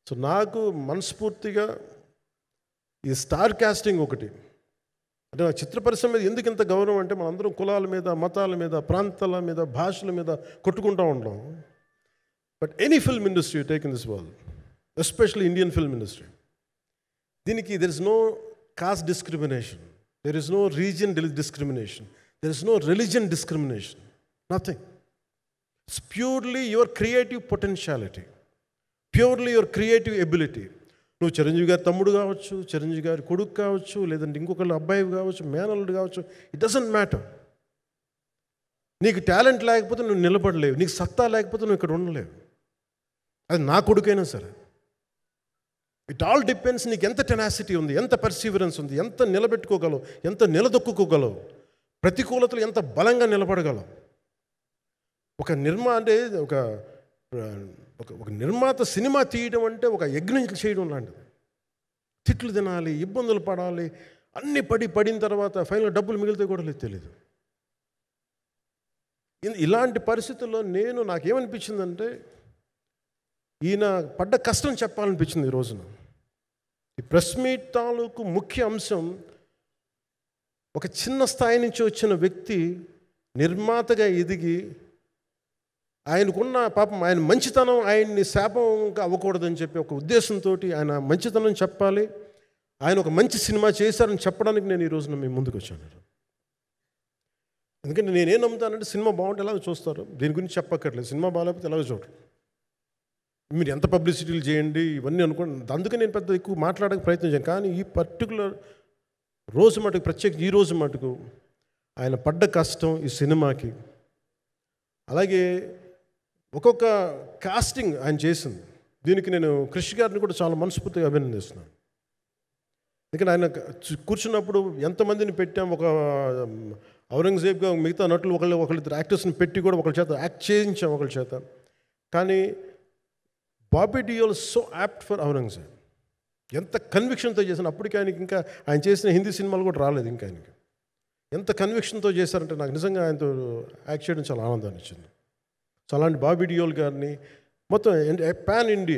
So నాకు మనస్ఫూర్తిగా ఈ స్టార్ కాస్టింగ్ ఒకటి అంటే నా చిత్ర పరిశ్రమ మీద ఎందుకు ఇంత గౌరవం అంటే మనందరం కులాల మీద మతాల మీద ప్రాంతాల మీద భాషల మీద కొట్టుకుంటూ ఉంటాం. But any film industry take in this world, especially Indian film industry, దీనికి there is no caste discrimination, there is no region discrimination, there is no religion discrimination, nothing. It's purely your creative potentiality, purely your creative ability. నువ్వు చిరంజీవి గారి తమ్ముడు కావచ్చు, చిరంజీవి గారి కొడుకు కావచ్చు, లేదంటే ఇంకొకళ్ళు అబ్బాయి కావచ్చు, మేనల్లుడు కావచ్చు, ఇట్ డజంట్ మ్యాటర్. నీకు టాలెంట్ లేకపోతే నువ్వు నిలబడలేవు, నీకు సత్తా లేకపోతే నువ్వు ఇక్కడ ఉండలేవు. అది నా కొడుకైనా సరే. ఇట్ ఆల్ డిపెండ్స్ నీకు ఎంత టెనాసిటీ ఉంది, ఎంత పర్సీవరెన్స్ ఉంది, ఎంత నిలబెట్టుకోగలవు, ఎంత నిలదొక్కుకోగలవు, ప్రతికూలతలు ఎంత బలంగా నిలబడగలవు. ఒక నిర్మాత సినిమా తీయడం అంటే ఒక యజ్ఞం చేయడం లాంటిది. తిట్లు తినాలి, ఇబ్బందులు పడాలి, అన్నీ పడిన తర్వాత ఫైనల్ డబ్బులు మిగిలితే కూడా లేదు తెలియదు. ఇలాంటి పరిస్థితుల్లో నాకేమనిపించిందంటే ఈయన పడ్డ కష్టం చెప్పాలనిపించింది ఈ రోజున. ఈ ప్రెస్ మీట్ తాలూకు ముఖ్య అంశం ఒక చిన్న స్థాయి నుంచి వచ్చిన వ్యక్తి నిర్మాతగా ఎదిగి ఆయనకున్న పాపం ఆయన మంచితనం ఆయన్ని శాపంగా అవ్వకూడదని చెప్పి ఒక ఉద్దేశంతో ఆయన మంచితనం చెప్పాలి, ఆయన ఒక మంచి సినిమా చేశారని చెప్పడానికి నేను ఈ రోజున మీ ముందుకు వచ్చాను. ఎందుకంటే నేనేం నమ్ముతానంటే సినిమా బాగుంటే ఎలాగో చూస్తారు, దీని గురించి చెప్పక్కర్లేదు. సినిమా బాగాలేకపోతే ఎలాగో చూడరు, మీరు ఎంత పబ్లిసిటీలు చేయండి ఇవన్నీ అనుకోండి. అందుకే నేను పెద్ద ఎక్కువ మాట్లాడడానికి ప్రయత్నం చేయను. కానీ ఈ పర్టికులర్ రోజు మటుకు, ప్రత్యేక ఈ రోజు మటుకు ఆయన పడ్డ కష్టం ఈ సినిమాకి, అలాగే ఒక్కొక్క కాస్టింగ్ ఆయన చేసింది, దీనికి నేను కృషి గారిని కూడా చాలా మనస్ఫూర్తిగా అభినందిస్తున్నాను. ఎందుకంటే ఆయన కూర్చున్నప్పుడు ఎంతమందిని పెట్టాం, ఒక ఔరంగజేబ్గా మిగతా నటులు ఒకళ్ళిద్దరు యాక్టర్స్ని పెట్టి కూడా ఒకళ్ళ చేత యాక్ట్ చేయించాం ఒకళ్ళ చేత. కానీ Bobby Deol so apt for Aurangzeb, ఎంత కన్విక్షన్తో చేశాను. అప్పటికి ఆయనకి ఇంకా ఆయన చేసిన హిందీ సినిమాలు కూడా రాలేదు ఇంకా ఆయనకి. ఎంత కన్విక్షన్తో చేశారంటే నాకు నిజంగా ఆయనతో యాక్ట్ చేయడం చాలా ఆనందాన్ని ఇచ్చింది. సో అలాంటి బాబీ డియోల్ గారిని మొత్తం పాన్ ఇండియా